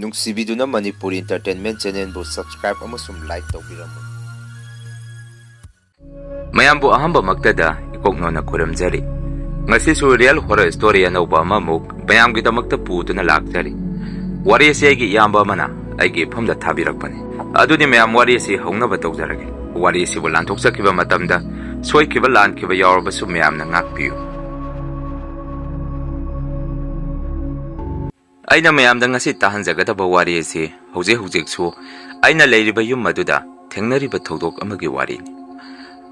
ꯅꯨꯡꯁꯤꯕꯤꯗꯨꯅ Manipur entertainment ꯆꯦꯅꯦꯜꯕꯨ subscribe ꯑꯃꯁꯨꯡ like ꯇꯧꯕꯤꯔꯝꯃꯨ꯫ ꯃꯌꯥꯝꯕꯨ ꯑꯍꯥꯟꯕꯃꯛꯇꯗ ꯏꯀꯣꯛꯅꯣꯅ ꯈꯨꯔꯨꯝꯖꯔꯤ꯫ ꯉꯁꯤꯁꯨ ꯔꯤꯌꯦꯜ ꯍꯣꯔꯔ ꯁ꯭ꯇꯣꯔꯤ ꯑꯅꯧꯕ ꯑꯃꯃꯨꯛ ꯃꯌꯥꯝꯒꯤꯗꯃꯛꯇ ꯄꯨꯗꯨꯅ ꯂꯥꯛꯆꯔꯤ꯫ ꯋꯥꯔꯤ ꯑꯁꯤ ꯑꯩꯒꯤ ꯏꯌꯥꯝꯕ ꯑꯃꯅ ꯑꯩꯒꯤ ꯏꯐꯝꯗ ꯊꯥꯕꯤꯔꯛꯄꯅꯤ꯫ ꯑꯗꯨꯗꯤ ꯃꯌꯥꯝ ꯋꯥꯔꯤ ꯑꯁꯤ ꯍꯧꯅꯕ ꯇꯧꯖꯔꯒꯦ꯫ ꯋꯥꯔꯤ ꯑꯁꯤꯕꯨ ꯂꯥꯟꯊꯣꯛꯆꯈꯤꯕ ꯃꯇꯝꯗ ꯁꯣꯏꯈꯤꯕ ꯂꯥꯟꯈꯤꯕ ꯌꯥꯎꯔꯕꯁꯨ ꯃꯌꯥꯝꯅ ꯉꯥꯛꯄꯤꯌꯨ꯫ ꯑꯩꯅ ꯃꯌꯥꯝꯗ ꯉꯁꯤ ꯇꯥꯍꯟꯖꯒꯗꯕ ꯋꯥꯔꯤ ꯑꯁꯤ ꯍꯧꯖꯤꯛꯁꯨ ꯑꯩꯅ ꯂꯩꯔꯤꯕ ꯌꯨꯝ ꯑꯗꯨꯗ ꯊꯦꯡꯅꯔꯤꯕ ꯊꯧꯗꯣꯛ ꯑꯃꯒꯤ ꯋꯥꯔꯤꯅꯤ꯫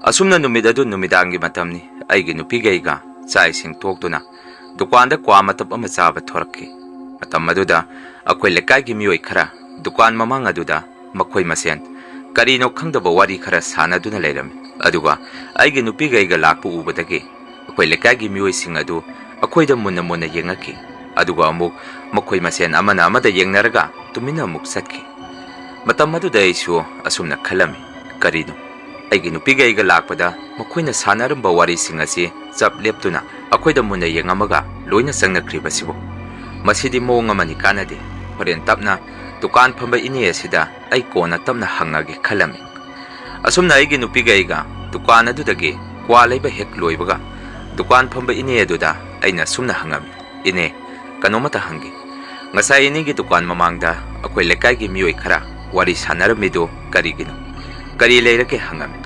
ꯑꯁꯨꯝꯅ ꯅꯨꯃꯤꯠ ꯑꯗꯨ ꯅꯨꯃꯤꯗꯥꯡꯒꯤ ꯃꯇꯝꯅꯤ꯫ ꯑꯩꯒꯤ ꯅꯨꯄꯤꯒ ꯑꯩꯒ ꯆꯥꯛ ꯏꯁꯤꯡ ꯇꯣꯛꯇꯨꯅ ꯗꯨꯀꯥꯟꯗ ꯀ꯭ꯋꯥ ꯃꯇꯞ ꯑꯃ ꯆꯥꯕ ꯊꯣꯔꯛꯈꯤ꯫ ꯃꯇꯝ ꯑꯗꯨꯗ ꯑꯩꯈꯣꯏ ꯂꯩꯀꯥꯏꯒꯤ ꯃꯤꯑꯣꯏ ꯈꯔ ꯗꯨꯀꯥꯟ ꯃꯃꯥꯡ ꯑꯗꯨꯗ ꯃꯈꯣꯏ ꯃꯁꯦꯟ ꯀꯔꯤꯅꯣ ꯈꯪꯗꯕ ꯋꯥꯔꯤ ꯈꯔ ꯁꯥꯟꯅꯗꯨꯅ ꯂꯩꯔꯝꯃꯤ꯫ ꯑꯗꯨꯒ ꯑꯩꯒꯤ ꯅꯨꯄꯤꯒ ꯑꯩꯒ ꯂꯥꯛꯄ ꯎꯕꯗꯒꯤ ꯑꯩꯈꯣꯏ ꯂꯩꯀꯥꯏꯒꯤ ꯃꯤꯑꯣꯏꯁꯤꯡ ꯑꯗꯨ ꯑꯩꯈꯣꯏꯗ ꯃꯨꯟꯅ ꯃꯨꯟꯅ ꯌꯦꯡꯉꯛꯈꯤ꯫ ꯑꯗꯨꯒ ꯑꯃꯨꯛ ꯃꯈꯣꯏ ꯃꯁꯦꯟ ꯑꯃꯅ ꯑꯃꯗ ꯌꯦꯡꯅꯔꯒ ꯇꯨꯃꯤꯟꯅ ꯑꯃꯨꯛ ꯆꯠꯈꯤ꯫ ꯃꯇꯝ ꯑꯗꯨꯗ ꯑꯩꯁꯨ ꯑꯁꯨꯝꯅ ꯈꯜꯂꯝꯃꯤ, ꯀꯔꯤꯅꯣ ꯑꯩꯒꯤ ꯅꯨꯄꯤꯒ ꯑꯩꯒ ꯂꯥꯛꯄꯗ ꯃꯈꯣꯏꯅ ꯁꯥꯟꯅꯔꯝꯕ ꯋꯥꯔꯤꯁꯤꯡ ꯑꯁꯤ ꯆꯞ ꯂꯦꯞꯇꯨꯅ ꯑꯩꯈꯣꯏꯗ ꯃꯨꯟꯅ ꯌꯦꯡꯉꯝꯃꯒ ꯂꯣꯏꯅ ꯆꯪꯅꯈ꯭ꯔꯤꯕꯁꯤꯕꯨ? ꯃꯁꯤꯗꯤ ꯃꯑꯣꯡ ꯑꯃꯅꯤ, ꯀꯥꯟꯅꯗꯦ꯫ ꯍꯣꯔꯦꯟ ꯇꯞꯅ ꯗꯨꯀꯥꯟ ꯐꯝꯕ ꯏꯅꯦ ꯑꯁꯤꯗ ꯑꯩ ꯀꯣꯟꯅ ꯇꯞꯅ ꯍꯪꯉꯒꯦ ꯈꯜꯂꯝꯃꯤ꯫ ꯑꯁꯨꯝꯅ ꯑꯩꯒꯤ ꯅꯨꯄꯤꯒ ꯑꯩꯒ ꯗꯨꯀꯥꯟ ꯑꯗꯨꯗꯒꯤ ꯀ꯭ꯋꯥ ꯂꯩꯕ ꯍꯦꯛ ꯂꯣꯏꯕꯒ ꯗꯨꯀꯥꯟ ꯐꯝꯕ ꯏꯅꯦ ꯑꯗꯨꯗ ꯑꯩꯅ ꯁꯨꯝꯅ ꯍꯪꯉꯝꯃꯤ, ꯏꯅꯦ ꯀꯩꯅꯣꯃꯇ ꯍꯪꯒꯦ꯫ ꯉꯁꯥꯏ ꯏꯅꯦꯒꯤ ꯗꯨꯀꯥꯟ ꯃꯃꯥꯡꯗ ꯑꯩꯈꯣꯏ ꯂꯩꯀꯥꯏꯒꯤ ꯃꯤꯑꯣꯏ ꯈꯔ ꯋꯥꯔꯤ ꯁꯥꯟꯅꯔꯝꯃꯤꯗꯨ ꯀꯔꯤꯒꯤꯅꯣ? ꯀꯔꯤ ꯂꯩꯔꯒꯦ ꯍꯪꯉꯝꯃꯤ꯫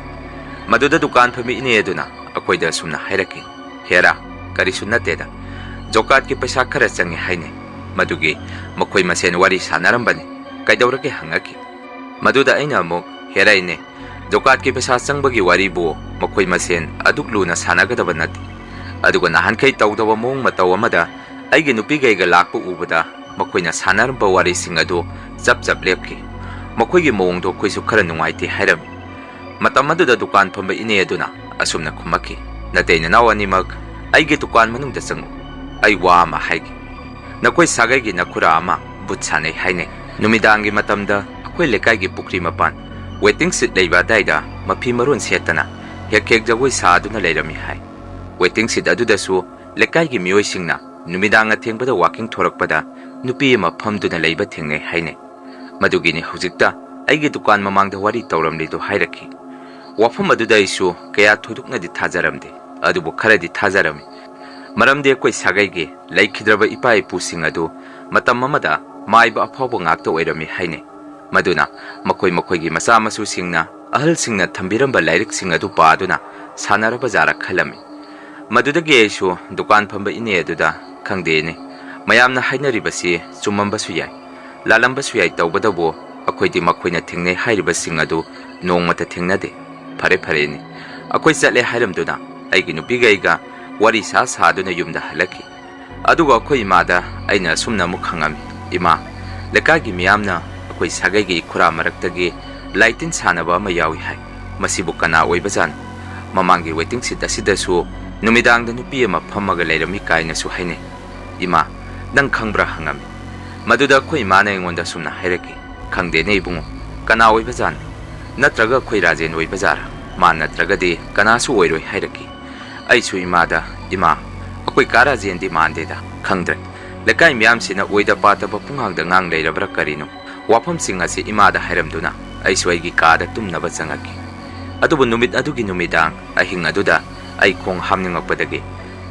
ꯃꯗꯨꯗ ꯗꯨꯀꯥꯟ ꯐꯝꯕꯤ ꯏꯅꯦ ꯑꯗꯨꯅ ꯑꯩꯈꯣꯏꯗ ꯁꯨꯝꯅ ꯍꯥꯏꯔꯛꯈꯤ, ꯍꯦꯔꯥ ꯀꯔꯤꯁꯨ ꯅꯠꯇꯦꯗ, ꯖꯣꯕ ꯀꯥꯔꯗꯀꯤ ꯄꯩꯁꯥ ꯈꯔ ꯆꯪꯉꯦ ꯍꯥꯏꯅꯩ, ꯃꯗꯨꯒꯤ ꯃꯈꯣꯏ ꯃꯁꯦꯟ ꯋꯥꯔꯤ ꯁꯥꯟꯅꯔꯝꯕꯅꯤ, ꯀꯩꯗꯧꯔꯒꯦ ꯍꯪꯉꯛꯈꯤ꯫ ꯃꯗꯨꯗ ꯑꯩꯅ ꯑꯃꯨꯛ, ꯍꯦꯔꯥ ꯏꯅꯦ, ꯖꯣꯕ ꯀꯥꯔꯗꯀꯤ ꯄꯩꯁꯥ ꯆꯪꯕꯒꯤ ꯋꯥꯔꯤꯕꯨ ꯃꯈꯣꯏ ꯃꯁꯦꯟ ꯑꯗꯨꯛ ꯂꯨꯅ ꯁꯥꯟꯅꯒꯗꯕ ꯅꯠꯇꯦ꯫ ꯑꯗꯨꯒ ꯅꯍꯥꯟꯈꯩ ꯇꯧꯗꯕ ꯃꯑꯣꯡ ꯃꯇꯧ ꯑꯃꯗ ꯑꯩꯒꯤ ꯅꯨꯄꯤꯒ ꯑꯩꯒ ꯂꯥꯛꯄ ꯎꯕꯗ ꯃꯈꯣꯏꯅ ꯁꯥꯟꯅꯔꯝꯕ ꯋꯥꯔꯤꯁꯤꯡ ꯑꯗꯨ ꯆꯞ ꯂꯦꯞꯈꯤ꯫ ꯃꯈꯣꯏꯒꯤ ꯃꯑꯣꯡꯗꯣ ꯑꯩꯈꯣꯏꯁꯨ ꯈꯔ ꯅꯨꯡꯉꯥꯏꯇꯦ ꯍꯥꯏꯔꯝꯃꯤ꯫ ꯃꯇꯝ ꯑꯗꯨꯗ ꯗꯨꯀꯥꯟ ꯐꯝꯕ ꯏꯅꯦ ꯑꯗꯨꯅ ꯑꯁꯨꯝꯅ ꯈꯨꯝꯃꯛꯈꯤ, ꯅꯇꯩ ꯅꯅꯥꯎ ꯑꯅꯤꯃꯛ ꯑꯩꯒꯤ ꯗꯨꯀꯥꯟ ꯃꯅꯨꯡꯗ ꯆꯪꯉꯨ, ꯑꯩ ꯋꯥ ꯑꯃ ꯍꯥꯏꯒꯦ꯫ ꯅꯈꯣꯏ ꯁꯥꯒꯩꯒꯤ ꯅꯈꯨꯔꯥ ꯑꯃ ꯕꯨꯠ ꯁꯥꯟꯅꯩ ꯍꯥꯏꯅꯩ꯫ ꯅꯨꯃꯤꯗꯥꯡꯒꯤ ꯃꯇꯝꯗ ꯑꯩꯈꯣꯏ ꯂꯩꯀꯥꯏꯒꯤ ꯄꯨꯈ꯭ꯔꯤ ꯃꯄꯥꯟ ꯋꯦꯇꯤꯡ ꯁꯤꯠ ꯂꯩꯕ ꯑꯗꯥꯏꯗ ꯃꯐꯤ ꯃꯔꯣꯟ ꯁꯦꯠꯇꯅ ꯍꯦꯛ ꯖꯒꯣꯏ ꯁꯥꯗꯨꯅ ꯂꯩꯔꯝꯃꯤ ꯍꯥꯏ꯫ ꯋꯦꯇꯤꯡ ꯁꯤꯠ ꯑꯗꯨꯗꯁꯨ ꯂꯩꯀꯥꯏꯒꯤ ꯃꯤꯑꯣꯏꯁꯤꯡꯅ ꯅꯨꯃꯤꯗꯥꯡ ꯑꯊꯦꯡꯕꯗ ꯋꯥꯀꯤꯡ ꯊꯣꯔꯛꯄꯗ ꯅꯨꯄꯤ ꯑꯃ ꯐꯝꯗꯨꯅ ꯂꯩꯕ ꯊꯦꯡꯅꯩ ꯍꯥꯏꯅꯩ꯫ ꯃꯗꯨꯒꯤꯅꯤ ꯍꯧꯖꯤꯛꯇ ꯑꯩꯒꯤ ꯗꯨꯀꯥꯟ ꯃꯃꯥꯡꯗ ꯋꯥꯔꯤ ꯇꯧꯔꯝꯂꯤꯗꯨ ꯍꯥꯏꯔꯛꯈꯤ꯫ ꯋꯥꯐꯝ ꯑꯗꯨꯗ ꯑꯩꯁꯨ ꯀꯌꯥ ꯊꯣꯏꯗꯣꯛꯅꯗꯤ ꯊꯥꯖꯔꯝꯗꯦ, ꯑꯗꯨꯕꯨ ꯈꯔꯗꯤ ꯊꯥꯖꯔꯝꯃꯤ꯫ ꯃꯔꯝꯗꯤ ꯑꯩꯈꯣꯏ ꯁꯥꯒꯩꯒꯤ ꯂꯩꯈꯤꯗ꯭ꯔꯕ ꯏꯄꯥ ꯏꯄꯨꯁꯤꯡ ꯑꯗꯨ ꯃꯇꯝ ꯑꯃꯗ ꯃꯥꯏꯕ ꯑꯐꯥꯎꯕ ꯉꯥꯛꯇ ꯑꯣꯏꯔꯝꯃꯤ ꯍꯥꯏꯅꯩ꯫ ꯃꯗꯨꯅ ꯃꯈꯣꯏꯒꯤ ꯃꯆꯥ ꯃꯁꯨꯁꯤꯡꯅ ꯑꯍꯜꯁꯤꯡꯅ ꯊꯝꯕꯤꯔꯝꯕ ꯂꯥꯏꯔꯤꯛꯁꯤꯡ ꯑꯗꯨ ꯄꯥꯗꯨꯅ ꯁꯥꯟꯅꯔꯕꯖꯥꯔ ꯈꯜꯂꯝꯃꯤ꯫ ꯃꯗꯨꯗꯒꯤ ꯑꯩꯁꯨ ꯗꯨꯀꯥꯟ ꯐꯝꯕ ꯏꯅꯦ ꯑꯗꯨꯗ, ꯈꯪꯗꯦ ꯏꯅꯦ, ꯃꯌꯥꯝꯅ ꯍꯥꯏꯅꯔꯤꯕꯁꯤ ꯆꯨꯝꯃꯝꯕꯁꯨ ꯌꯥꯏ, ꯂꯥꯜꯂꯝꯕꯁꯨ ꯌꯥꯏ, ꯇꯧꯕꯇꯕꯨ ꯑꯩꯈꯣꯏꯗꯤ ꯃꯈꯣꯏꯅ ꯊꯦꯡꯅꯩ ꯍꯥꯏꯔꯤꯕꯁꯤꯡ ꯑꯗꯨ ꯅꯣꯡꯃꯇ ꯊꯦꯡꯅꯗꯦ꯫ ꯐꯔꯦ ꯏꯅꯦ, ꯑꯩꯈꯣꯏ ꯆꯠꯂꯦ ꯍꯥꯏꯔꯝꯗꯨꯅ ꯑꯩꯒꯤ ꯅꯨꯄꯤꯒ ꯑꯩꯒ ꯋꯥꯔꯤ ꯁꯥꯗꯨꯅ ꯌꯨꯝꯗ ꯍꯜꯂꯛꯈꯤ꯫ ꯑꯗꯨꯒ ꯑꯩꯈꯣꯏ ꯏꯃꯥꯗ ꯑꯩꯅ ꯑꯁꯨꯝꯅ ꯑꯃꯨꯛ ꯍꯪꯉꯝꯃꯤ, ꯏꯃꯥ, ꯂꯩꯀꯥꯏꯒꯤ ꯃꯤꯌꯥꯝꯅ ꯑꯩꯈꯣꯏ ꯁꯥꯒꯩꯒꯤ ꯏꯈꯨꯔꯥ ꯃꯔꯛꯇꯒꯤ ꯂꯥꯏꯇꯤꯟ ꯁꯥꯟꯅꯕ ꯑꯃ ꯌꯥꯎꯏ ꯍꯥꯏ, ꯃꯁꯤꯕꯨ ꯀꯅꯥ ꯑꯣꯏꯕꯖꯥꯠꯅꯣ? ꯃꯃꯥꯡꯒꯤ ꯋꯦꯇꯤꯡ ꯁꯤꯠ ꯑꯁꯤꯗꯁꯨ ꯅꯨꯃꯤꯗꯥꯡꯗ ꯅꯨꯄꯤ ꯑꯃ ꯐꯝꯃꯒ ꯂꯩꯔꯝꯃꯤ ꯀꯥꯏꯅꯁꯨ ꯍꯥꯏꯅꯩ꯫ ꯏꯃꯥ, ꯅꯪ ꯈꯪꯕ꯭ꯔꯥ ꯍꯪꯉꯝꯃꯤ꯫ ꯃꯗꯨꯗ ꯑꯩꯈꯣꯏ ꯏꯃꯥꯅ ꯑꯩꯉꯣꯟꯗ ꯁꯨꯝꯅ ꯍꯥꯏꯔꯛꯈꯤ, ꯈꯪꯗꯦꯅꯦ ꯏꯕꯨꯡꯉꯣ, ꯀꯅꯥ ꯑꯣꯏꯕꯖꯥꯠꯅꯣ? ꯅꯠꯇ꯭ꯔꯒ ꯑꯩꯈꯣꯏ ꯔꯥꯖꯦꯟ ꯑꯣꯏꯕꯖꯥꯔꯥ? ꯃꯥ ꯅꯠꯇ꯭ꯔꯒꯗꯤ ꯀꯅꯥꯁꯨ ꯑꯣꯏꯔꯣꯏ ꯍꯥꯏꯔꯛꯈꯤ꯫ ꯑꯩꯁꯨ ꯏꯃꯥꯗ, ꯏꯃꯥ, ꯑꯩꯈꯣꯏ ꯀꯥ ꯔꯥꯖꯦꯟꯗꯤ ꯃꯥꯟꯗꯦꯗ, ꯈꯪꯗ꯭ꯔꯦ, ꯂꯩꯀꯥꯏ ꯃꯤꯌꯥꯝꯁꯤꯅ ꯑꯣꯏꯗ ꯄꯥꯗꯕ ꯄꯨꯡꯉꯥꯡꯗ ꯉꯥꯡ ꯂꯩꯔꯕ꯭ꯔꯥ ꯀꯔꯤꯅꯣ? ꯋꯥꯐꯝꯁꯤꯡ ꯑꯁꯤ ꯏꯃꯥꯗ ꯍꯥꯏꯔꯝꯗꯨꯅ ꯑꯩꯁꯨ ꯑꯩꯒꯤ ꯀꯥꯗ ꯇꯨꯝꯅꯕ ꯆꯪꯉꯛꯈꯤ꯫ ꯑꯗꯨꯕꯨ ꯅꯨꯃꯤꯠ ꯑꯗꯨꯒꯤ ꯅꯨꯃꯤꯗꯥꯡ ꯑꯍꯤꯡ ꯑꯗꯨꯗ ꯑꯩ ꯈꯣꯡ ꯍꯥꯝꯅꯤꯡꯉꯛꯄꯗꯒꯤ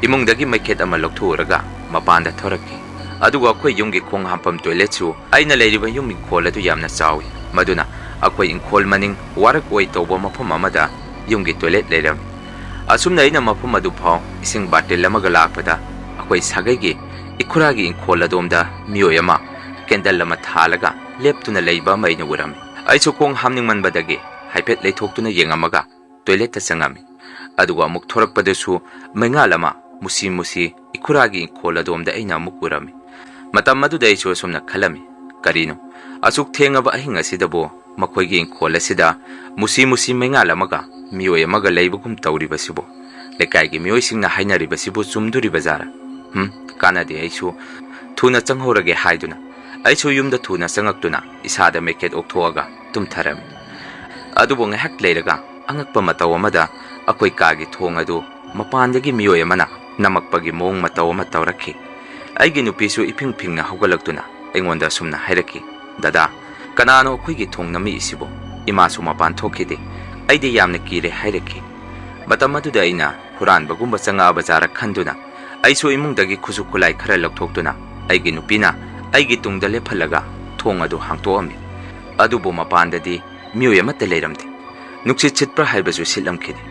ꯏꯃꯨꯡꯗꯒꯤ ꯃꯩꯈꯦꯠ ꯑꯃ ꯂꯧꯊꯣꯛꯎꯔꯒ ꯃꯄꯥꯟꯗ ꯊꯣꯔꯛꯈꯤ꯫ ꯑꯗꯨꯒ ꯑꯩꯈꯣꯏ ꯌꯨꯝꯒꯤ ꯈꯣꯡ ꯍꯥꯝꯐꯝ ꯇꯣꯏꯂꯦꯠꯁꯨ ꯑꯩꯅ ꯂꯩꯔꯤꯕ ꯌꯨꯝ ꯏꯪꯈꯣꯜ ꯑꯗꯨ ꯌꯥꯝꯅ ꯆꯥꯎꯏ꯫ ꯃꯗꯨꯅ ꯑꯩꯈꯣꯏ ꯏꯪꯈꯣꯜ ꯃꯅꯤꯡ ꯋꯥꯔꯛ ꯑꯣꯏ ꯇꯧꯕ ꯃꯐꯝ ꯑꯃꯗ ꯌꯨꯝꯒꯤ ꯇꯣꯏꯂꯦꯠ ꯂꯩꯔꯝꯃꯤ꯫ ꯑꯁꯨꯝꯅ ꯑꯩꯅ ꯃꯐꯝ ꯑꯗꯨ ꯐꯥꯎ ꯏꯁꯤꯡ ꯕꯥꯔꯇꯤꯜ ꯑꯃꯒ ꯂꯥꯛꯄꯗ ꯑꯩꯈꯣꯏ ꯁꯥꯒꯩꯒꯤ ꯏꯈꯨꯔꯥꯒꯤ ꯏꯪꯈꯣꯜ ꯑꯗꯣꯝꯗ ꯃꯤꯑꯣꯏ ꯑꯃ ꯀꯦꯟꯗꯜ ꯑꯃ ꯊꯥꯜꯂꯒ ꯂꯦꯞꯇꯨꯅ ꯂꯩꯕ ꯑꯃ ꯑꯩꯅ ꯎꯔꯝꯃꯤ꯫ ꯑꯩꯁꯨ ꯈꯣꯡ ꯍꯥꯝꯅꯤꯡꯃꯟꯕꯗꯒꯤ ꯍꯥꯏꯐꯦꯠ ꯂꯩꯊꯣꯛꯇꯨꯅ ꯌꯦꯡꯉꯝꯃꯒ ꯇꯣꯏꯂꯦꯠꯇ ꯆꯪꯉꯝꯃꯤ꯫ ꯑꯗꯨꯒ ꯑꯃꯨꯛ ꯊꯣꯔꯛꯄꯗꯁꯨ ꯃꯩꯉꯥꯜ ꯑꯃ ꯃꯨꯁꯤ ꯏꯈꯨꯔꯥꯒꯤ ꯏꯪꯈꯣꯜ ꯑꯗꯣꯝꯗ ꯑꯩꯅ ꯑꯃꯨꯛ ꯎꯔꯝꯃꯤ꯫ ꯃꯇꯝ ꯑꯗꯨꯗ ꯑꯩꯁꯨ ꯑꯁꯨꯝꯅ ꯈꯜꯂꯝꯃꯤ, ꯀꯔꯤꯅꯣ ꯑꯁꯨꯛ ꯊꯦꯡꯉꯕ ꯑꯍꯤꯡ ꯑꯁꯤꯗꯕꯨ ꯃꯈꯣꯏꯒꯤ ꯏꯪꯈꯣꯜ ꯑꯁꯤꯗ ꯃꯨꯁꯤ ꯃꯩꯉꯥꯜ ꯑꯃꯒ ꯃꯤꯑꯣꯏ ꯑꯃꯒ ꯂꯩꯕꯒꯨꯝ ꯇꯧꯔꯤꯕꯁꯤꯕꯨ? ꯂꯩꯀꯥꯏꯒꯤ ꯃꯤꯑꯣꯏꯁꯤꯡꯅ ꯍꯥꯏꯅꯔꯤꯕꯁꯤꯕꯨ ꯆꯨꯝꯗꯣꯔꯤꯕꯖꯥꯔꯥ? ꯀꯥꯟꯅꯗꯦ, ꯑꯩꯁꯨ ꯊꯨꯅ ꯆꯪꯍꯧꯔꯒꯦ ꯍꯥꯏꯗꯨꯅ ꯑꯩꯁꯨ ꯌꯨꯝꯗ ꯊꯨꯅ ꯆꯪꯉꯛꯇꯨꯅ ꯏꯁꯥꯗ ꯃꯩꯈꯦꯠ ꯑꯣꯛꯊꯣꯛꯑꯒ ꯇꯨꯝꯊꯔꯝꯃꯤ꯫ ꯑꯗꯨꯕꯨ ꯉꯥꯏꯍꯥꯛ ꯂꯩꯔꯒ ꯑꯉꯛꯄ ꯃꯇꯧ ꯑꯃꯗ ꯑꯩꯈꯣꯏ ꯀꯥꯒꯤ ꯊꯣꯡ ꯑꯗꯨ ꯃꯄꯥꯟꯗꯒꯤ ꯃꯤꯑꯣꯏ ꯑꯃꯅ ꯅꯝꯃꯛꯄꯒꯤ ꯃꯑꯣꯡ ꯃꯇꯧ ꯑꯃ ꯇꯧꯔꯛꯈꯤ꯫ ꯑꯩꯒꯤ ꯅꯨꯄꯤꯁꯨ ꯏꯐꯤꯡ ꯐꯤꯡꯅ ꯍꯧꯒꯠꯂꯛꯇꯨꯅ ꯑꯩꯉꯣꯟꯗ ꯑꯁꯨꯝꯅ ꯍꯥꯏꯔꯛꯈꯤ, "ꯗꯥꯗꯥ, ꯀꯅꯥꯅꯣ ꯑꯩꯈꯣꯏꯒꯤ ꯊꯣꯡ ꯅꯝꯃꯛꯏꯁꯤꯕꯨ? ꯏꯃꯥꯁꯨ ꯃꯄꯥꯟ ꯊꯣꯛꯈꯤꯗꯦ꯫ ꯑꯩꯗꯤ ꯌꯥꯝꯅ ꯀꯤꯔꯦ" ꯍꯥꯏꯔꯛꯈꯤ꯫ ꯃꯇꯝ ꯑꯗꯨꯗ ꯑꯩꯅ ꯍꯨꯔꯥꯟꯕꯒꯨꯝꯕ ꯆꯪꯉꯛꯑꯕꯖꯥꯔ ꯈꯟꯗꯨꯅ ꯑꯩꯁꯨ ꯏꯃꯨꯡꯗꯒꯤ ꯈꯨꯠꯁꯨ ꯈꯨꯠꯂꯥꯏ ꯈꯔ ꯂꯧꯊꯣꯛꯇꯨꯅ ꯑꯩꯒꯤ ꯅꯨꯄꯤꯅ ꯑꯩꯒꯤ ꯇꯨꯡꯗ ꯂꯦꯞꯍꯜꯂꯒ ꯊꯣꯡ ꯑꯗꯨ ꯍꯥꯡꯇꯣꯛꯑꯝꯃꯤ꯫ ꯑꯗꯨꯕꯨ ꯃꯄꯥꯟꯗꯗꯤ ꯃꯤꯑꯣꯏ ꯑꯃꯠꯇ ꯂꯩꯔꯝꯗꯦ꯫ ꯅꯨꯡꯁꯤꯠ ꯁꯤꯠꯄ꯭ꯔꯥ ꯍꯥꯏꯕꯁꯨ ꯁꯤꯠꯂꯝꯈꯤꯗꯦ꯫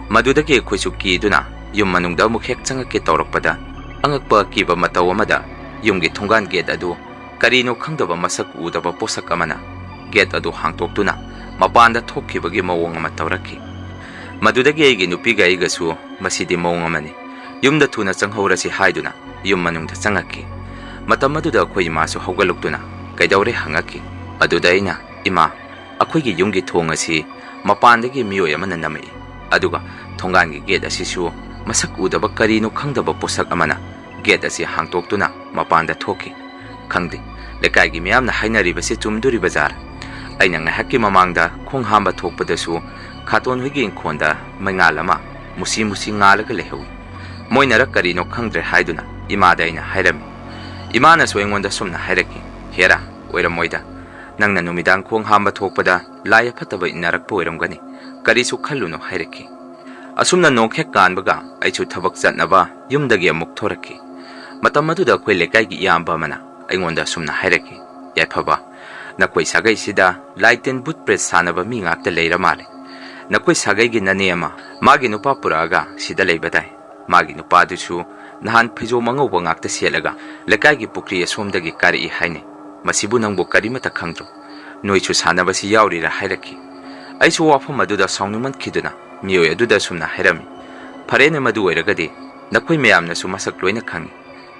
ꯃꯗꯨꯗꯒꯤ ꯑꯩꯈꯣꯏꯁꯨ ꯀꯤꯗꯨꯅ ꯌꯨꯝ ꯃꯅꯨꯡꯗ ꯑꯃꯨꯛ ꯍꯦꯛ ꯆꯪꯉꯛꯀꯦ ꯇꯧꯔꯛꯄꯗ ꯑꯉꯛꯄ ꯑꯀꯤꯕ ꯃꯇꯧ ꯑꯃꯗ ꯌꯨꯝꯒꯤ ꯊꯣꯡꯒꯥꯟ ꯒꯦꯠ ꯑꯗꯨ ꯀꯔꯤꯅꯣ ꯈꯪꯗꯕ ꯃꯁꯛ ꯎꯗꯕ ꯄꯣꯠꯁꯛ ꯑꯃꯅ ꯒꯦꯠ ꯑꯗꯨ ꯍꯥꯡꯇꯣꯛꯇꯨꯅ ꯃꯄꯥꯟꯗ ꯊꯣꯛꯈꯤꯕꯒꯤ ꯃꯑꯣꯡ ꯑꯃ ꯇꯧꯔꯛꯈꯤ꯫ ꯃꯗꯨꯗꯒꯤ ꯑꯩꯒꯤ ꯅꯨꯄꯤꯒ ꯑꯩꯒꯁꯨ ꯃꯁꯤꯗꯤ ꯃꯑꯣꯡ ꯑꯃꯅꯤ, ꯌꯨꯝꯗ ꯊꯨꯅ ꯆꯪꯍꯧꯔꯁꯤ ꯍꯥꯏꯗꯨꯅ ꯌꯨꯝ ꯃꯅꯨꯡꯗ ꯆꯪꯉꯛꯈꯤ꯫ ꯃꯇꯝ ꯑꯗꯨꯗ ꯑꯩꯈꯣꯏ ꯏꯃꯥꯁꯨ ꯍꯧꯒꯠꯂꯛꯇꯨꯅ "ꯀꯩꯗꯧꯔꯦ?" ꯍꯪꯉꯛꯈꯤ꯫ ꯑꯗꯨꯗ ꯑꯩꯅ, "ꯏꯃꯥ, ꯑꯩꯈꯣꯏꯒꯤ ꯌꯨꯝꯒꯤ ꯊꯣꯡ ꯑꯁꯤ ꯃꯄꯥꯟꯗꯒꯤ ꯃꯤꯑꯣꯏ ꯑꯃꯅ ꯅꯝꯃꯛꯏ, ꯑꯗꯨꯒ ꯊꯣꯡꯒꯥꯟꯒꯤ ꯒꯦꯠ ꯑꯁꯤꯁꯨ ꯃꯁꯛ ꯎꯗꯕ ꯀꯔꯤꯅꯣ ꯈꯪꯗꯕ ꯄꯣꯠꯁꯛ ꯑꯃꯅ ꯒꯦꯠ ꯑꯁꯤ ꯍꯥꯡꯇꯣꯛꯇꯨꯅ ꯃꯄꯥꯟꯗ ꯊꯣꯛꯈꯤ꯫ ꯈꯪꯗꯦ, ꯂꯩꯀꯥꯏꯒꯤ ꯃꯤꯌꯥꯝꯅ ꯍꯥꯏꯅꯔꯤꯕꯁꯤ ꯆꯨꯝꯗꯣꯔꯤꯕꯖꯥꯔ." ꯑꯩꯅ ꯉꯥꯏꯍꯥꯛꯀꯤ ꯃꯃꯥꯡꯗ ꯈꯣꯡ ꯍꯥꯝꯕ ꯊꯣꯛꯄꯗꯁꯨ ꯈꯥꯇꯣꯟ ꯍꯣꯏꯒꯤ ꯏꯪꯈꯣꯜꯗ ꯃꯩꯉꯥꯜ ꯑꯃ ꯃꯨꯁꯤ ꯃꯨꯁꯤ ꯉꯥꯜꯂꯒ ꯂꯩꯍꯧꯏ꯫ ꯃꯣꯏꯅꯔ ꯀꯔꯤꯅꯣ ꯈꯪꯗ꯭ꯔꯦ ꯍꯥꯏꯗꯨꯅ ꯏꯃꯥꯗ ꯑꯩꯅ ꯍꯥꯏꯔꯝꯃꯤ꯫ ꯏꯃꯥꯅꯁꯨ ꯑꯩꯉꯣꯟꯗ ꯁꯨꯝꯅ ꯍꯥꯏꯔꯛꯈꯤ, "ꯍꯦꯔꯥ, ꯑꯣꯏꯔꯝꯃꯣꯏꯗ. ꯅꯪꯅ ꯅꯨꯃꯤꯗꯥꯡ ꯈꯣꯡ ꯍꯥꯝꯕ ꯊꯣꯛꯄꯗ ꯂꯥꯏ ꯑꯐꯠꯇꯕ ꯏꯟꯅꯔꯛꯄ ꯑꯣꯏꯔꯝꯒꯅꯤ. ꯀꯔꯤꯁꯨ ꯈꯜꯂꯨꯅꯨ" ꯍꯥꯏꯔꯛꯈꯤ꯫ ꯑꯁꯨꯝꯅ ꯅꯣꯡ ꯍꯦꯛ ꯀꯥꯟꯕꯒ ꯑꯩꯁꯨ ꯊꯕꯛ ꯆꯠꯅꯕ ꯌꯨꯝꯗꯒꯤ ꯑꯃꯨꯛ ꯊꯣꯔꯛꯈꯤ꯫ ꯃꯇꯝ ꯑꯗꯨꯗ ꯑꯩꯈꯣꯏ ꯂꯩꯀꯥꯏꯒꯤ ꯏꯌꯥꯝꯕ ꯑꯃꯅ ꯑꯩꯉꯣꯟꯗ ꯑꯁꯨꯝꯅ ꯍꯥꯏꯔꯛꯈꯤ, "ꯌꯥꯏꯐꯕ, ꯅꯈꯣꯏ ꯁꯥꯒꯩꯁꯤꯗ ꯂꯥꯏꯇꯤꯟ ꯕꯨꯠ ꯄ꯭ꯔꯦꯠ ꯁꯥꯟꯅꯕ ꯃꯤ ꯉꯥꯛꯇ ꯂꯩꯔ ꯃꯥꯜꯂꯦ. ꯅꯈꯣꯏ ꯁꯥꯒꯩꯒꯤ ꯅꯅꯦ ꯑꯃ ꯃꯥꯒꯤ ꯅꯨꯄꯥ ꯄꯨꯔꯛꯑꯒ ꯁꯤꯗ ꯂꯩꯕ ꯇꯥꯏ. ꯃꯥꯒꯤ ꯅꯨꯄꯥꯗꯨꯁꯨ ꯅꯍꯥꯟ ꯐꯩꯖꯣꯝ ꯑꯉꯧꯕ ꯉꯥꯛꯇ ꯁꯦꯠꯂꯒ ꯂꯩꯀꯥꯏꯒꯤ ꯄꯨꯈ꯭ꯔꯤ ꯑꯁꯣꯝꯗꯒꯤ ꯀꯥꯔꯛꯏ ꯍꯥꯏꯅꯩ. ꯃꯁꯤꯕꯨ ꯅꯪꯕꯨ ꯀꯔꯤꯃꯠꯇ ꯈꯪꯗ꯭ꯔꯣ? ꯅꯣꯏꯁꯨ ꯁꯥꯟꯅꯕꯁꯤ ꯌꯥꯎꯔꯤꯔꯥ?" ꯍꯥꯏꯔꯛꯈꯤ꯫ ꯑꯩꯁꯨ ꯋꯥꯐꯝ ꯑꯗꯨꯗ ꯁꯥꯎꯅꯤꯡꯃꯟꯈꯤꯗꯨꯅ ꯃꯤꯑꯣꯏ ꯑꯗꯨꯗ ꯁꯨꯝꯅ ꯍꯥꯏꯔꯝꯃꯤ, "ꯐꯔꯦꯅꯦ, ꯃꯗꯨ ꯑꯣꯏꯔꯒꯗꯤ ꯅꯈꯣꯏ ꯃꯌꯥꯝꯅꯁꯨ ꯃꯁꯛ ꯂꯣꯏꯅ ꯈꯪꯏ.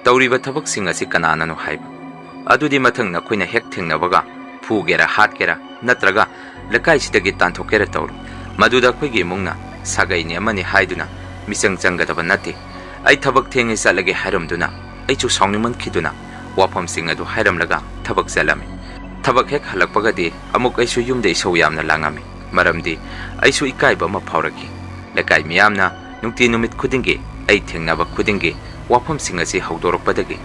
ꯇꯧꯔꯤꯕ ꯊꯕꯛꯁꯤꯡ ꯑꯁꯤ ꯀꯅꯥꯅꯅꯣ ꯍꯥꯏꯕ. ꯑꯗꯨꯗꯤ ꯃꯊꯪ ꯅꯈꯣꯏꯅ ꯍꯦꯛ ꯊꯦꯡꯅꯕꯒ ꯐꯨꯒꯦꯔꯥ, ꯍꯥꯠꯀꯦꯔꯥ, ꯅꯠꯇ꯭ꯔꯒ ꯂꯩꯀꯥꯏꯁꯤꯗꯒꯤ ꯇꯥꯟꯊꯣꯛꯀꯦꯔꯥ ꯇꯧꯔꯣ. ꯃꯗꯨꯗ ꯑꯩꯈꯣꯏꯒꯤ ꯏꯃꯨꯡꯅ ꯁꯥꯒꯩꯅꯤ ꯑꯃꯅꯤ ꯍꯥꯏꯗꯨꯅ ꯃꯤꯆꯪ ꯆꯪꯒꯗꯕ ꯅꯠꯇꯦ." ꯑꯩ ꯊꯕꯛ ꯊꯦꯡꯉꯦ ꯆꯠꯂꯒꯦ ꯍꯥꯏꯔꯝꯗꯨꯅ ꯑꯩꯁꯨ ꯁꯥꯎꯅꯤꯡꯃꯟꯈꯤꯗꯨꯅ ꯋꯥꯐꯝꯁꯤꯡ ꯑꯗꯨ ꯍꯥꯏꯔꯝꯂꯒ ꯊꯕꯛ ꯆꯠꯂꯝꯃꯤ꯫ ꯊꯕꯛ ꯍꯦꯛ ꯍꯜꯂꯛꯄꯒꯗꯤ ꯑꯃꯨꯛ ꯑꯩꯁꯨ ꯌꯨꯝꯗ ꯏꯁꯧ ꯌꯥꯝꯅ ꯂꯥꯡꯉꯝꯃꯤ, ꯃꯔꯝꯗꯤ ꯑꯩꯁꯨ ꯏꯀꯥꯏꯕ ꯑꯃ ꯐꯥꯎꯔꯛꯈꯤ꯫ ꯂꯩꯀꯥꯏ ꯃꯤꯌꯥꯝꯅ ꯅꯨꯡꯇꯤ ꯅꯨꯃꯤꯠ ꯈꯨꯗꯤꯡꯒꯤ ꯑꯩ ꯊꯦꯡꯅꯕ ꯈꯨꯗꯤꯡꯒꯤ ꯋꯥꯐꯝꯁꯤꯡ ꯑꯁꯤ ꯍꯧꯗꯣꯔꯛꯄꯗꯒꯤ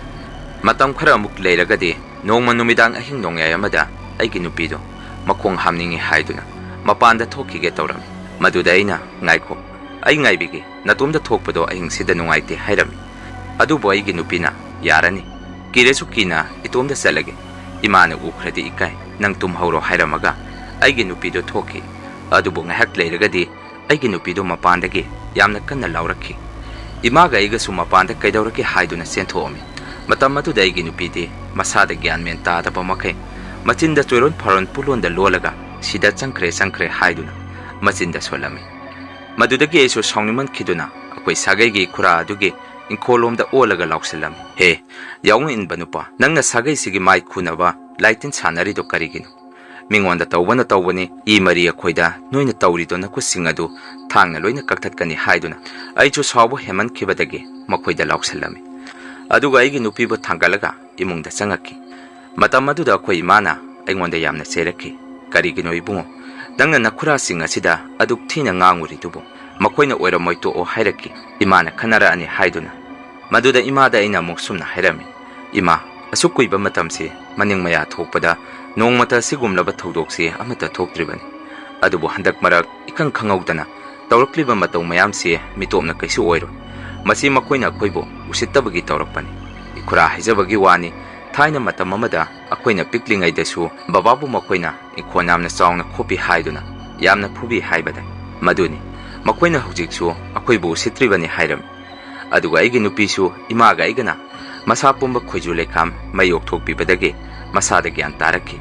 ꯃꯇꯝ ꯈꯔ ꯑꯃꯨꯛ ꯂꯩꯔꯒꯗꯤ ꯅꯣꯡꯃ ꯅꯨꯃꯤꯗꯥꯡ ꯑꯍꯤꯡ ꯅꯣꯡꯌꯥꯏ ꯑꯃꯗ ꯑꯩꯒꯤ ꯅꯨꯄꯤꯗꯣ ꯃꯈꯣꯡ ꯍꯥꯝꯅꯤꯡꯉꯤ ꯍꯥꯏꯗꯨꯅ ꯃꯄꯥꯟꯗ ꯊꯣꯛꯈꯤꯒꯦ ꯇꯧꯔꯝꯃꯤ꯫ ꯃꯗꯨꯗ ꯑꯩꯅ, "ꯉꯥꯏꯈꯣ, ꯑꯩ ꯉꯥꯏꯕꯤꯒꯦ. ꯅꯇꯣꯝꯗ ꯊꯣꯛꯄꯗꯣ ꯑꯍꯤꯡꯁꯤꯗ ꯅꯨꯡꯉꯥꯏꯇꯦ" ꯍꯥꯏꯔꯝꯃꯤ꯫ ꯑꯗꯨꯕꯨ ꯑꯩꯒꯤ ꯅꯨꯄꯤꯅ, "ꯌꯥꯔꯅꯤ, ꯀꯤꯔꯁꯨ ꯀꯤꯅ ꯏꯇꯣꯝꯗ ꯆꯠꯂꯒꯦ. ꯏꯃꯥꯅ ꯎꯈ꯭ꯔꯗꯤ ꯏꯀꯥꯏ. ꯅꯪ ꯇꯨꯝꯍꯧꯔꯣ" ꯍꯥꯏꯔꯝꯃꯒ ꯑꯩꯒꯤ ꯅꯨꯄꯤꯗꯣ ꯊꯣꯛꯈꯤ꯫ ꯑꯗꯨꯕꯨ ꯉꯥꯏꯍꯥꯛ ꯂꯩꯔꯒꯗꯤ ꯑꯩꯒꯤ ꯅꯨꯄꯤꯗꯣ ꯃꯄꯥꯟꯗꯒꯤ ꯌꯥꯝꯅ ꯀꯟꯅ ꯂꯥꯎꯔꯛꯈꯤ꯫ ꯏꯃꯥꯒ ꯑꯩꯒꯁꯨ ꯃꯄꯥꯟꯗ ꯀꯩꯗꯧꯔꯒꯦ ꯍꯥꯏꯗꯨꯅ ꯆꯦꯟꯊꯣꯛꯑꯝꯃꯤ꯫ ꯃꯇꯝ ꯑꯗꯨꯗ ꯑꯩꯒꯤ ꯅꯨꯄꯤꯗꯤ ꯃꯁꯥꯗ ꯒ꯭ꯌꯥꯟ ꯃꯦꯟ ꯇꯥꯗꯕ ꯃꯈꯩ ꯃꯆꯤꯟꯗ ꯆꯣꯏꯔꯣꯟ ꯐꯥꯔꯣꯟ ꯄꯨꯂꯣꯟꯗ ꯂꯣꯜꯂꯒ ꯁꯤꯗ ꯆꯪꯈ꯭ꯔꯦ ꯍꯥꯏꯗꯨꯅ ꯃꯆꯤꯟꯗ ꯁꯣꯜꯂꯝꯃꯤ꯫ ꯃꯗꯨꯗꯒꯤ ꯑꯩꯁꯨ ꯁꯥꯎꯅꯤꯡꯃꯟꯈꯤꯗꯨꯅ ꯑꯩꯈꯣꯏ ꯁꯥꯒꯩꯒꯤ ꯈꯨꯔꯥ ꯑꯗꯨꯒꯤ ꯏꯪꯈꯣꯜꯂꯣꯝꯗ ꯑꯣꯜꯂꯒ ꯂꯥꯎꯁꯤꯜꯂꯝꯃꯤ, "ꯍꯦ, ꯌꯥꯎꯅ ꯏꯟꯕ ꯅꯨꯄꯥ, ꯅꯪꯅ ꯁꯥꯒꯩꯁꯤꯒꯤ ꯃꯥꯏ ꯈꯨꯅꯕ ꯂꯥꯏꯇꯤꯟ ꯁꯥꯟꯅꯔꯤꯗꯣ ꯀꯔꯤꯒꯤꯅꯣ? ꯃꯤꯉꯣꯟꯗ ꯇꯧꯕꯅ ꯇꯧꯕꯅꯤ, ꯏ ꯃꯔꯤ ꯑꯩꯈꯣꯏꯗ ꯅꯣꯏꯅ ꯇꯧꯔꯤꯗꯣ ꯅꯈꯨꯠꯁꯤꯡ ꯑꯗꯨ ꯊꯥꯡꯅ ꯂꯣꯏꯅ ꯀꯛꯊꯠꯀꯅꯤ" ꯍꯥꯏꯗꯨꯅ ꯑꯩꯁꯨ ꯁꯥꯎꯕ ꯍꯦꯃꯟꯈꯤꯕꯗꯒꯤ ꯃꯈꯣꯏꯗ ꯂꯥꯎꯁꯤꯜꯂꯝꯃꯤ꯫ ꯑꯗꯨꯒ ꯑꯩꯒꯤ ꯅꯨꯄꯤꯕꯨ ꯊꯥꯡꯒꯠꯂꯒ ꯏꯃꯨꯡꯗ ꯆꯪꯉꯛꯈꯤ꯫ ꯃꯇꯝ ꯑꯗꯨꯗ ꯑꯩꯈꯣꯏ ꯏꯃꯥꯅ ꯑꯩꯉꯣꯟꯗ ꯌꯥꯝꯅ ꯆꯩꯔꯛꯈꯤ, "ꯀꯔꯤꯒꯤꯅꯣ ꯏꯕꯨꯡꯉꯣ, ꯅꯪꯅ ꯅꯈꯨꯔꯥꯁꯤꯡ ꯑꯁꯤꯗ ꯑꯗꯨꯛ ꯊꯤꯅ ꯉꯥꯡꯉꯨꯔꯤꯗꯨꯕꯨ? ꯃꯈꯣꯏꯅ ꯑꯣꯏꯔꯝꯃꯣꯏ, ꯇꯣꯛꯑꯣ" ꯍꯥꯏꯔꯛꯈꯤ꯫ ꯏꯃꯥꯅ ꯈꯟꯅꯔꯛꯑꯅꯤ ꯍꯥꯏꯗꯨꯅ ꯃꯗꯨꯗ ꯏꯃꯥꯗ ꯑꯩꯅ ꯑꯃꯨꯛ ꯁꯨꯝꯅ ꯍꯥꯏꯔꯝꯃꯤ, "ꯏꯃꯥ, ꯑꯁꯨꯛ ꯀꯨꯏꯕ ꯃꯇꯝꯁꯤ ꯃꯅꯤꯡ ꯃꯌꯥ ꯊꯣꯛꯄꯗ ꯅꯣꯡꯃꯇ ꯑꯁꯤꯒꯨꯝꯂꯕ ꯊꯧꯗꯣꯛꯁꯤ ꯑꯃꯠꯇ ꯊꯣꯛꯇ꯭ꯔꯤꯕꯅꯤ. ꯑꯗꯨꯕꯨ ꯍꯟꯗꯛ ꯃꯔꯛ ꯏꯈꯪ ꯈꯪꯍꯧꯗꯅ ꯇꯧꯔꯛꯂꯤꯕ ꯃꯇꯧ ꯃꯌꯥꯝꯁꯤ ꯃꯤꯇꯣꯞꯅ ꯀꯩꯁꯨ ꯑꯣꯏꯔꯣꯏ. ꯃꯁꯤ ꯃꯈꯣꯏꯅ ꯑꯩꯈꯣꯏꯕꯨ ꯎꯁꯤꯠꯇꯕꯒꯤ ꯇꯧꯔꯛꯄꯅꯤ. ꯏꯈꯨꯔꯥ ꯍꯥꯏꯖꯕꯒꯤ ꯋꯥꯅꯤ, ꯊꯥꯏꯅ ꯃꯇꯝ ꯑꯃꯗ ꯑꯩꯈꯣꯏꯅ ꯄꯤꯛꯂꯤꯉꯩꯗꯁꯨ ꯕꯕꯥꯕꯨ ꯃꯈꯣꯏꯅ ꯏꯪꯈꯣꯜ ꯌꯥꯝꯅ ꯆꯥꯎꯅ ꯈꯣꯞꯄꯤ ꯍꯥꯏꯗꯨꯅ ꯌꯥꯝꯅ ꯐꯨꯕꯤ ꯍꯥꯏꯕꯗ ꯃꯗꯨꯅꯤ. ꯃꯈꯣꯏꯅ ꯍꯧꯖꯤꯛꯁꯨ ꯑꯩꯈꯣꯏꯕꯨ ꯎꯁꯤꯠꯇ꯭ꯔꯤꯕꯅꯤ" ꯍꯥꯏꯔꯝꯃꯤ꯫ ꯑꯗꯨꯒ ꯑꯩꯒꯤ ꯅꯨꯄꯤꯁꯨ ꯏꯃꯥꯒ ꯑꯩꯒꯅ ꯃꯁꯥ ꯄꯨꯝꯕ ꯈꯣꯏꯖꯨ ꯂꯩꯈꯥꯝ ꯃꯩ ꯑꯣꯛꯊꯣꯛꯄꯤꯕꯗꯒꯤ ꯃꯁꯥꯗ ꯒ꯭ꯌꯥꯟ ꯇꯥꯔꯛꯈꯤ꯫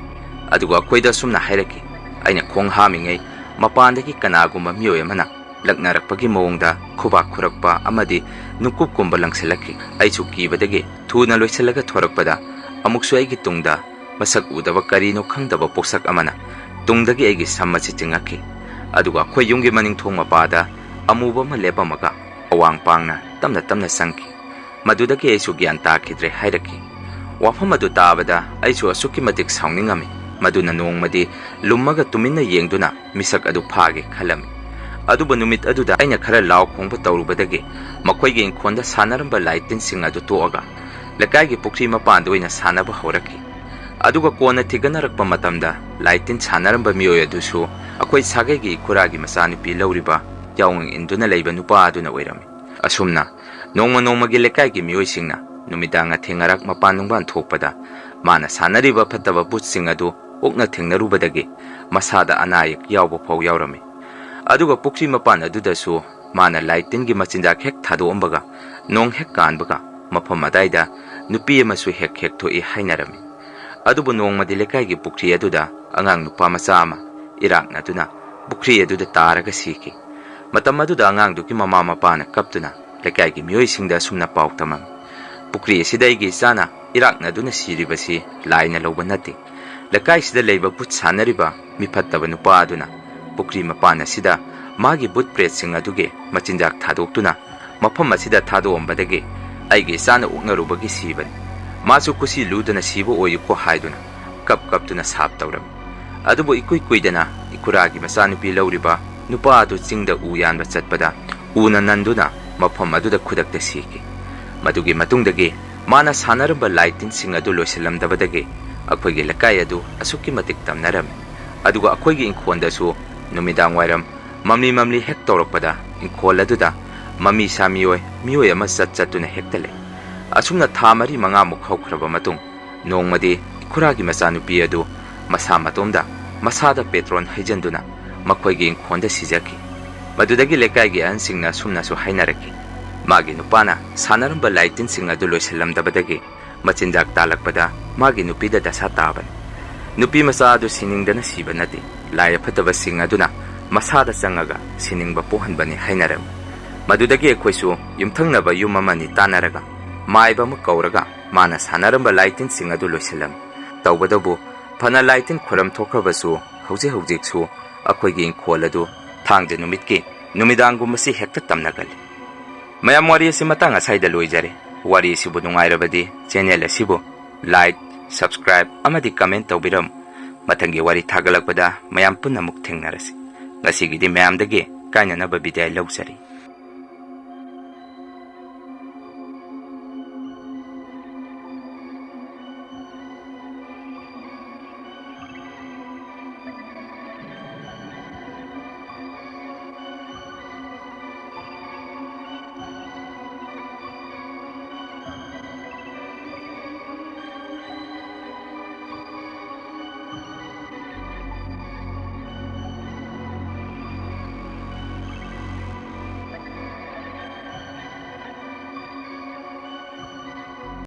ꯑꯗꯨꯒ ꯑꯩꯈꯣꯏꯗ ꯁꯨꯝꯅ ꯍꯥꯏꯔꯛꯈꯤ, "ꯑꯩꯅ ꯈꯣꯡ ꯍꯥꯝꯃꯤꯉꯩ ꯃꯄꯥꯟꯗꯒꯤ ꯀꯅꯥꯒꯨꯝꯕ ꯃꯤꯑꯣꯏ ꯑꯃꯅ ꯂꯛꯅꯔꯛꯄꯒꯤ ꯃꯑꯣꯡꯗ ꯈꯨꯕꯥꯛ ꯈꯨꯔꯛꯄ ꯑꯃꯗꯤ ꯅꯨꯡꯀꯨꯞꯀꯨꯝꯕ ꯂꯪꯁꯤꯜꯂꯛꯈꯤ꯫ ꯑꯩꯁꯨ ꯀꯤꯕꯗꯒꯤ ꯊꯨꯅ ꯂꯣꯏꯁꯤꯜꯂꯒ ꯊꯣꯔꯛꯄꯗ ꯑꯃꯨꯛꯁꯨ ꯑꯩꯒꯤ ꯇꯨꯡꯗ ꯃꯁꯛ ꯎꯗꯕ ꯀꯔꯤꯅꯣ ꯈꯪꯗꯕ ꯄꯣꯛꯁꯛ ꯑꯃꯅ ꯇꯨꯡꯗꯒꯤ ꯑꯩꯒꯤ ꯁꯝ ꯑꯁꯤ ꯆꯤꯡꯉꯛꯈꯤ꯫ ꯑꯗꯨꯒ ꯑꯩꯈꯣꯏ ꯌꯨꯝꯒꯤ ꯃꯅꯤꯡꯊꯣꯡ ꯃꯄꯥꯗ ꯑꯃꯨꯕ ꯑꯃ ꯂꯦꯞꯄꯝꯃꯒ ꯑꯋꯥꯡ ꯄꯥꯡꯅ ꯇꯞꯅ ꯇꯞꯅ ꯆꯪꯈꯤ꯫ ꯃꯗꯨꯗꯒꯤ ꯑꯩꯁꯨ ꯒ꯭ꯌꯥꯟ ꯇꯥꯈꯤꯗ꯭ꯔꯦ" ꯍꯥꯏꯔꯛꯈꯤ꯫ ꯋꯥꯐꯝ ꯑꯗꯨ ꯇꯥꯕꯗ ꯑꯩꯁꯨ ꯑꯁꯨꯛꯀꯤ ꯃꯇꯤꯛ ꯁꯥꯎꯅꯤꯡꯉꯝꯃꯤ, ꯃꯗꯨꯅ ꯅꯣꯡꯃꯗꯤ ꯂꯨꯝꯃꯒ ꯇꯨꯃꯤꯟꯅ ꯌꯦꯡꯗꯨꯅ ꯃꯤꯁꯛ ꯑꯗꯨ ꯐꯥꯒꯦ ꯈꯜꯂꯝꯃꯤ꯫ ꯑꯗꯨꯕꯨ ꯅꯨꯃꯤꯠ ꯑꯗꯨꯗ ꯑꯩꯅ ꯈꯔ ꯂꯥꯎ ꯈꯣꯡꯕ ꯇꯧꯔꯨꯕꯗꯒꯤ ꯃꯈꯣꯏꯒꯤ ꯏꯪꯈꯣꯜꯗ ꯁꯥꯟꯅꯔꯝꯕ ꯂꯥꯏ ꯇꯤꯟꯁꯤꯡ ꯑꯗꯨ ꯇꯣꯛꯑꯒ ꯂꯩꯀꯥꯏꯒꯤ ꯄꯨꯈ꯭ꯔꯤ ꯃꯄꯥꯟꯗ ꯑꯣꯏꯅ ꯁꯥꯟꯅꯕ ꯍꯧꯔꯛꯈꯤ꯫ Aduga kona tiganarakpa matamda laitin sanaramba miyoy adusu akwai sagaygi ikuragi masanupi lauriba yaung induna leiba nupa aduna oirami. Asumna nongma lekai miyoy singna numidanga thengarak mapanungban thokpada mana sanariba phattaba butsing adu okna thengnarubadagi masada anayak yawba phau yawrami. Aduga pukri mapan adudasu mana laitingi machinjak hek thadombaga nong hek kanbaga mafam adaida nupi amasu hek thoi hainarami. Adubu nongmadi lekaigi pukri aduda angang nupa macha ama irakna duna pukri aduda taraga siki. Matam aduda angang duki mama mapana kaptuna lekaigi miyoy singda sumna pau tamam. Pukri sidaigi sana irakna duna siribasi laina lawba nati. Lekai sida leiba but sanariba mipattaba nupa aduna pukri mapana sida magi but pret sing aduge machinjak thadokuna mafam asida thadombadagi aigi sana uknarubagi sibani. Masu kusi ludana sibo oyuko haiduna kaptuna sap tawram. Adubo ikuidana ikuragi masanupi lauriba nupa adu chingda uyanba chatpada una nanduna mafam aduda khudakta siki. Madugi matungdagi mana sanaramba laitin sing adu loisilamdabadagi akoigi lekai adu asuki matik tamnaram. Aduga akoigi inkhondasu numidang wairam mamli hek tawrakpada inkhol aduda mami sa miyoy ama chatuna hektale. Asumna thamari mangamuk haukraba matung nongmadi ikuragi masanupi adu masa matomda masada petron haijanduna makoigi inkhonda sijaki. Madudagi lekaigi ansingna sumna su hainaraki. Magi nupana sanaramba laitin sing adu loisilamdabadagi machinjak talakpada magi nupida dasa taban. Nupi masa adu siningdana siba nati laya phataba sing aduna masada changaga siningba pohanbani hainaram. Madudagi ekhoisu yumthangnaba yum amani tanaraga maiba ma kauraga mana sanaramba laitin sing adu loisilam. Tawbadabu phana laitin khoram thokrabasu hauji su akhoigi inkhol adu thangde numitki numidangumasi hekta tamnagal. Mayam wari asi matang asaida loijare. Wari sibu nungairabadi channel asibu like, subscribe amadi comment tawbiram. Matangi wari thagalakpada mayam punna muk thengnarasi. Ngasigidi mayamdagi kainanaba bidai lawsari.